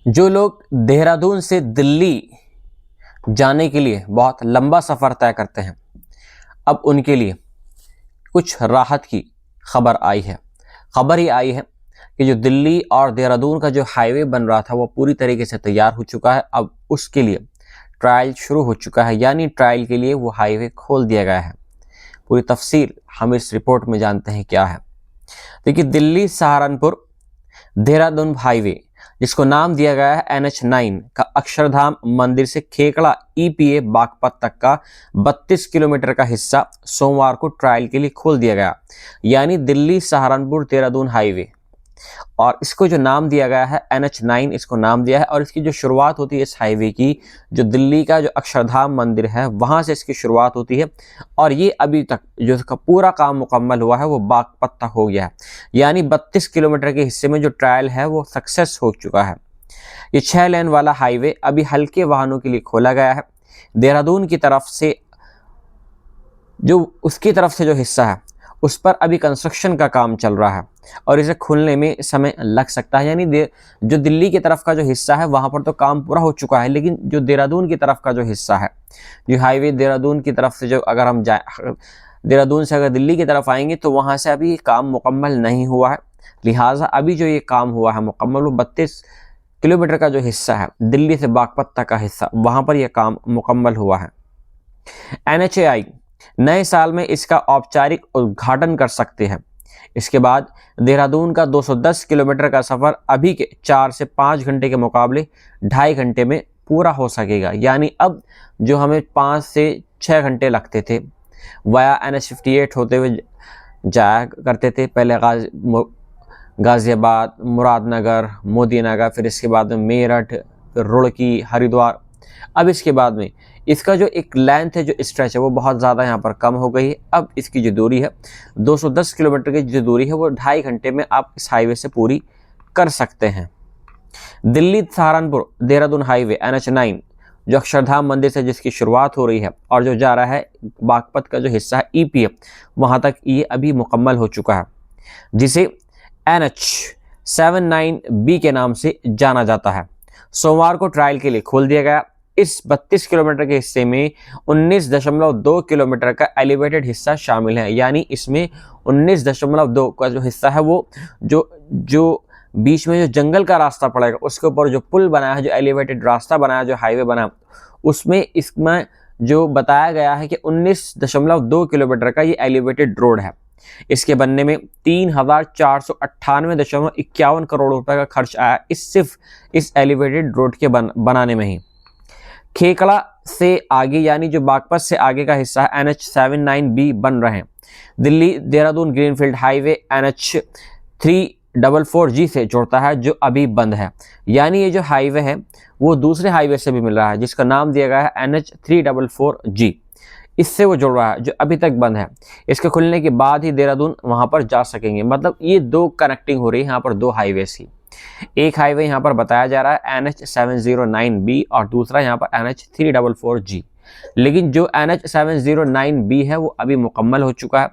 जो लोग देहरादून से दिल्ली जाने के लिए बहुत लंबा सफ़र तय करते हैं, अब उनके लिए कुछ राहत की खबर आई है। खबर ये आई है कि जो दिल्ली और देहरादून का जो हाईवे बन रहा था वो पूरी तरीके से तैयार हो चुका है। अब उसके लिए ट्रायल शुरू हो चुका है, यानी ट्रायल के लिए वो हाईवे खोल दिया गया है। पूरी तफसील हम इस रिपोर्ट में जानते हैं क्या है। देखिए, दिल्ली सहारनपुर देहरादून हाईवे, जिसको नाम दिया गया है NH9 का, अक्षरधाम मंदिर से खेकड़ा EPA बागपत तक का 32 किलोमीटर का हिस्सा सोमवार को ट्रायल के लिए खोल दिया गया, यानी दिल्ली सहारनपुर देहरादून हाईवे। और इसको जो नाम दिया गया है NH9, इसको नाम दिया है। और इसकी जो शुरुआत होती है इस हाईवे की, जो दिल्ली का जो अक्षरधाम मंदिर है वहाँ से इसकी शुरुआत होती है। और ये अभी तक जो इसका पूरा काम मुकम्मल हुआ है वो बागपत तक हो गया है, यानी 32 किलोमीटर के हिस्से में जो ट्रायल है वो सक्सेस हो चुका है। ये 6 लेन वाला हाईवे अभी हल्के वाहनों के लिए खोला गया है। देहरादून की तरफ से जो हिस्सा है उस पर अभी कंस्ट्रक्शन का काम चल रहा है और इसे खुलने में समय लग सकता है। यानी जो दिल्ली की तरफ का जो हिस्सा है वहाँ पर तो काम पूरा हो चुका है, लेकिन जो देहरादून की तरफ का जो हिस्सा है, जो हाईवे देहरादून की तरफ से जो अगर हम जाए, देहरादून से अगर दिल्ली की तरफ आएंगे तो वहाँ से अभी काम मुकम्मल नहीं हुआ है। लिहाजा अभी जो ये काम हुआ है मुकम्मल, वो 32 किलोमीटर का जो हिस्सा है दिल्ली से बागपत तक का हिस्सा, वहाँ पर यह काम मुकम्मल हुआ है। NHAI नए साल में इसका औपचारिक उद्घाटन कर सकते हैं। इसके बाद देहरादून का 210 किलोमीटर का सफ़र अभी के 4 से 5 घंटे के मुकाबले 2.5 घंटे में पूरा हो सकेगा। यानी अब जो हमें 5 से 6 घंटे लगते थे वाया NH58 होते हुए जाया करते थे, पहले गाज़ियाबाद, मुरादनगर, मोदीनगर, फिर इसके बाद में मेरठ, फिर रुड़की, हरिद्वार। अब इसके बाद में इसका जो एक लेंथ है, जो स्ट्रेच है, वो बहुत ज़्यादा यहाँ पर कम हो गई है। अब इसकी जो दूरी है 210 किलोमीटर की जो दूरी है वो 2.5 घंटे में आप इस हाईवे से पूरी कर सकते हैं। दिल्ली सहारनपुर देहरादून हाईवे NH9, जो अक्षरधाम मंदिर से जिसकी शुरुआत हो रही है और जो जा रहा है बागपत का जो हिस्सा है EPA, वहाँ तक ये अभी मुकम्मल हो चुका है, जिसे NH79B के नाम से जाना जाता है। सोमवार को ट्रायल के लिए खोल दिया गया। इस 32 किलोमीटर के हिस्से में 19.2 किलोमीटर का एलिवेटेड हिस्सा शामिल है, यानी इसमें 19.2 का जो हिस्सा है वो जो बीच में जो जंगल का रास्ता पड़ेगा उसके ऊपर जो पुल बना है, जो एलिवेटेड रास्ता बना है, जो हाईवे बना, उसमें इसमें जो बताया गया है कि 19.2 किलोमीटर का ये एलिवेटेड रोड है। इसके बनने में 3,498.51 करोड़ रुपए का खर्च आया, सिर्फ इस एलिवेटेड रोड के बनाने में ही। खेकड़ा से आगे, यानी जो बागपत से आगे का हिस्सा है, NH79B बन रहे हैं। Delhi Dehradun greenfield highway NH344G से जुड़ता है, जो अभी बंद है। यानी ये जो हाईवे है वो दूसरे हाईवे से भी मिल रहा है, जिसका नाम दिया गया है NH344G, इससे वो जुड़ रहा है, जो अभी तक बंद है। इसके खुलने के बाद ही देहरादून वहाँ पर जा सकेंगे। मतलब ये 2 कनेक्टिंग हो रही है यहाँ पर, 2 हाईवे की। एक हाईवे यहाँ पर बताया जा रहा है NH709B और दूसरा यहाँ पर NH344G। लेकिन जो NH709B है वो अभी मुकम्मल हो चुका है,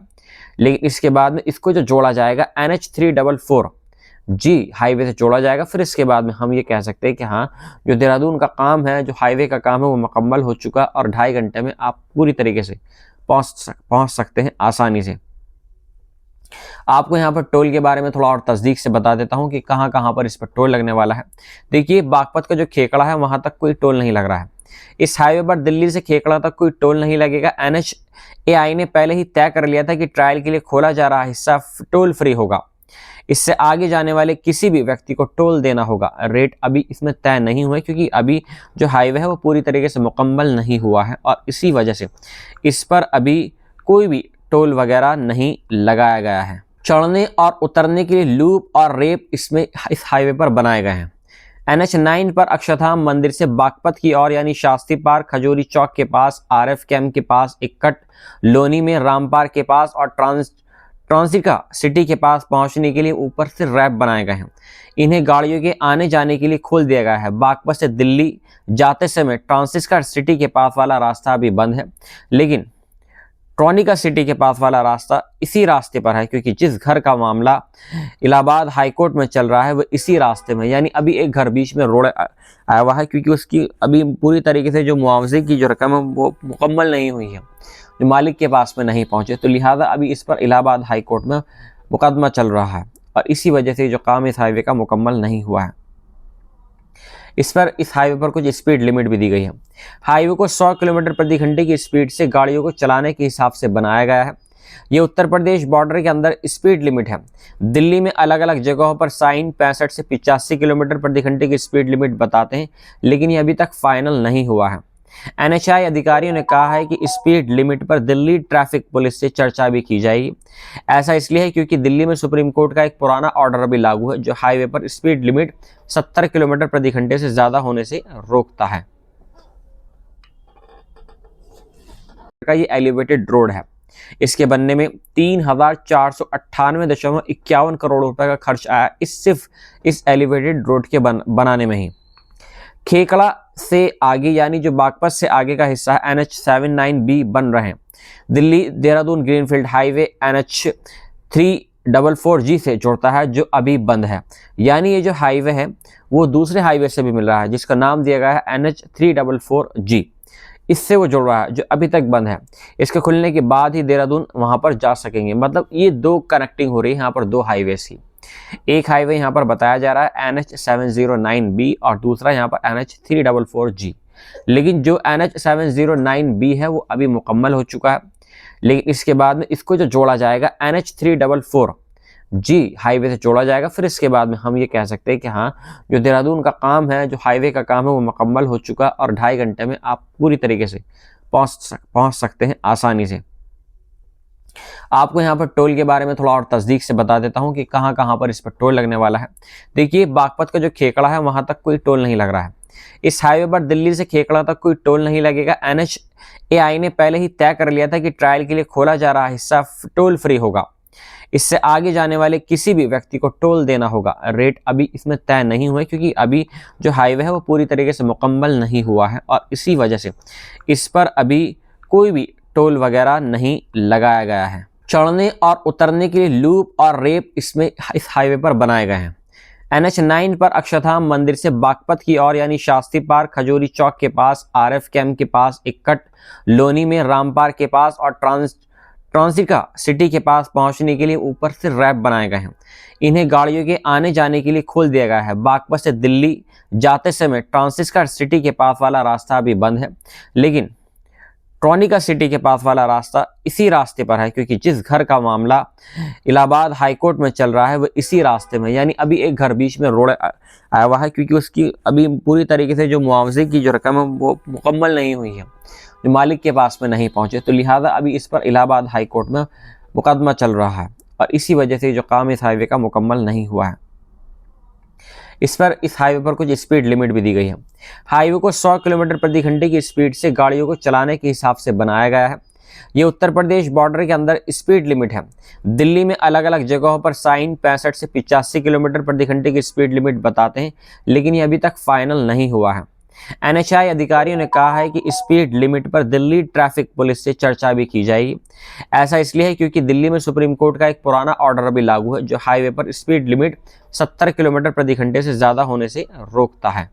लेकिन इसके बाद में इसको जो जोड़ा जाएगा NH344G हाईवे से जोड़ा जाएगा। फिर इसके बाद में हम ये कह सकते हैं कि हाँ, जो देहरादून का काम है, जो हाईवे का काम है, वो मुकम्मल हो चुका और 2.5 घंटे में आप पूरी तरीके से पहुँच सकते हैं आसानी से। आपको यहाँ पर टोल के बारे में थोड़ा और तस्दीक से बता देता हूँ कि कहाँ कहाँ पर इस पर टोल लगने वाला है। देखिए, बागपत का जो खेकड़ा है वहाँ तक कोई टोल नहीं लग रहा है। इस हाईवे पर दिल्ली से खेकड़ा तक कोई टोल नहीं लगेगा। NHAI ने पहले ही तय कर लिया था कि ट्रायल के लिए खोला जा रहा हिस्सा टोल फ्री होगा। इससे आगे जाने वाले किसी भी व्यक्ति को टोल देना होगा। रेट अभी इसमें तय नहीं हुए, क्योंकि अभी जो हाईवे है वो पूरी तरीके से मुकम्मल नहीं हुआ है और इसी वजह से इस पर अभी कोई भी टोल वगैरह नहीं लगाया गया है। चढ़ने और उतरने के लिए लूप और रेप इस हाईवे पर बनाए गए हैं। NH9 पर अक्षरधाम मंदिर से बागपत की ओर, यानी शास्त्री पार्क, खजूरी चौक के पास, RF कैंप के पास, इक्कट, लोनी में राम पार्क के पास और ट्रांसिका सिटी के पास पहुंचने के लिए ऊपर से रैप बनाए गए हैं। इन्हें गाड़ियों के आने जाने के लिए खोल दिया गया है। बागपत से दिल्ली जाते समय ट्रांसिका सिटी के पास वाला रास्ता अभी बंद है, लेकिन ट्रॉनिका सिटी के पास वाला रास्ता इसी रास्ते पर है, क्योंकि जिस घर का मामला इलाहाबाद हाई कोर्ट में चल रहा है वो इसी रास्ते में, यानी अभी एक घर बीच में रोड आया हुआ है, क्योंकि उसकी अभी पूरी तरीके से जो मुआवजे की जो रकम है वो मुकम्मल नहीं हुई है, जो मालिक के पास में नहीं पहुंचे, तो लिहाजा अभी इस पर इलाहाबाद हाई कोर्ट में मुकदमा चल रहा है और इसी वजह से जो काम इस हाईवे का मुकम्मल नहीं हुआ है। इस हाईवे पर कुछ स्पीड लिमिट भी दी गई है। हाईवे को 100 किलोमीटर प्रति घंटे की स्पीड से गाड़ियों को चलाने के हिसाब से बनाया गया है। ये उत्तर प्रदेश बॉर्डर के अंदर स्पीड लिमिट है। दिल्ली में अलग अलग जगहों पर साइन 65 से 85 किलोमीटर प्रति घंटे की स्पीड लिमिट बताते हैं, लेकिन ये अभी तक फाइनल नहीं हुआ है। NHAI अधिकारियों ने कहा है कि स्पीड लिमिट पर दिल्ली ट्रैफिक पुलिस से चर्चा भी की जाएगी। ऐसा इसलिए है क्योंकि दिल्ली में सुप्रीम कोर्ट का एक पुराना ऑर्डर भी लागू है जो हाईवे पर स्पीड लिमिट 70 किलोमीटर प्रति घंटे से ज्यादा होने से रोकता है। ये एलिवेटेड रोड है। इसके बनने में 3,498.51 करोड़ रुपए का खर्च आया सिर्फ इस एलिवेटेड रोड के बनाने में ही। खेकड़ा से आगे यानी जो बागपत से आगे का हिस्सा है NH79B बन रहे हैं। Delhi Dehradun greenfield highway NH344G से जुड़ता है जो अभी बंद है, यानी ये जो हाईवे है वो दूसरे हाईवे से भी मिल रहा है जिसका नाम दिया गया है NH344G, इससे वो जुड़ रहा है जो अभी तक बंद है। इसके खुलने के बाद ही देहरादून वहां पर जा सकेंगे, मतलब ये दो कनेक्टिंग हो रही है यहाँ पर दो हाईवे की। एक हाईवे यहाँ पर बताया जा रहा है NH709B और दूसरा यहाँ पर NH344G, लेकिन जो NH709B है वो अभी मुकम्मल हो चुका है, लेकिन इसके बाद में इसको जो जोड़ा जाएगा NH344G हाईवे से जोड़ा जाएगा, फिर इसके बाद में हम ये कह सकते हैं कि हाँ जो देहरादून का काम है, जो हाईवे का काम है वो मुकम्मल हो चुका और 2.5 घंटे में आप पूरी तरीके से पहुँच सकते हैं आसानी से। आपको यहाँ पर टोल के बारे में थोड़ा और तस्दीक से बता देता हूँ कि कहाँ कहाँ पर इस पर टोल लगने वाला है। देखिए बागपत का जो खेकड़ा है वहाँ तक कोई टोल नहीं लग रहा है। इस हाईवे पर दिल्ली से खेकड़ा तक कोई टोल नहीं लगेगा। NHAI ने पहले ही तय कर लिया था कि ट्रायल के लिए खोला जा रहा हिस्सा टोल फ्री होगा। इससे आगे जाने वाले किसी भी व्यक्ति को टोल देना होगा। रेट अभी इसमें तय नहीं हुए क्योंकि अभी जो हाईवे है वो पूरी तरीके से मुकम्मल नहीं हुआ है और इसी वजह से इस पर अभी कोई भी टोल वगैरह नहीं लगाया गया है। चढ़ने और उतरने के लिए लूप और रेप इस हाईवे पर बनाए गए हैं। NH9 पर अक्षरधाम मंदिर से बागपत की ओर यानी शास्त्री पार्क, खजूरी चौक के पास, RF कैंप के पास, इक्कट, लोनी में रामपार के पास और ट्रांसिका सिटी के पास पहुंचने के लिए ऊपर से रैप बनाए गए हैं। इन्हें गाड़ियों के आने जाने के लिए खोल दिया गया है। बागपत से दिल्ली जाते समय ट्रांसिका सिटी के पास वाला रास्ता अभी बंद है, लेकिन ट्रॉनिका सिटी के पास वाला रास्ता इसी रास्ते पर है, क्योंकि जिस घर का मामला इलाहाबाद हाई कोर्ट में चल रहा है वो इसी रास्ते में, यानी अभी एक घर बीच में रोड आया हुआ है, क्योंकि उसकी अभी पूरी तरीके से जो मुआवजे की जो रकम है वो मुकम्मल नहीं हुई है, जो मालिक के पास में नहीं पहुंचे, तो लिहाजा अभी इस पर इलाहाबाद हाई कोर्ट में मुकदमा चल रहा है और इसी वजह से जो काम इस हाईवे का मुकम्मल नहीं हुआ है। इस हाईवे पर कुछ स्पीड लिमिट भी दी गई है। हाईवे को 100 किलोमीटर प्रति घंटे की स्पीड से गाड़ियों को चलाने के हिसाब से बनाया गया है। ये उत्तर प्रदेश बॉर्डर के अंदर स्पीड लिमिट है। दिल्ली में अलग अलग जगहों पर साइन 65 से 85 किलोमीटर प्रति घंटे की स्पीड लिमिट बताते हैं, लेकिन ये अभी तक फाइनल नहीं हुआ है। NHAI अधिकारियों ने कहा है कि स्पीड लिमिट पर दिल्ली ट्रैफिक पुलिस से चर्चा भी की जाएगी। ऐसा इसलिए है क्योंकि दिल्ली में सुप्रीम कोर्ट का एक पुराना ऑर्डर भी लागू है जो हाईवे पर स्पीड लिमिट 70 किलोमीटर प्रति घंटे से ज्यादा होने से रोकता है।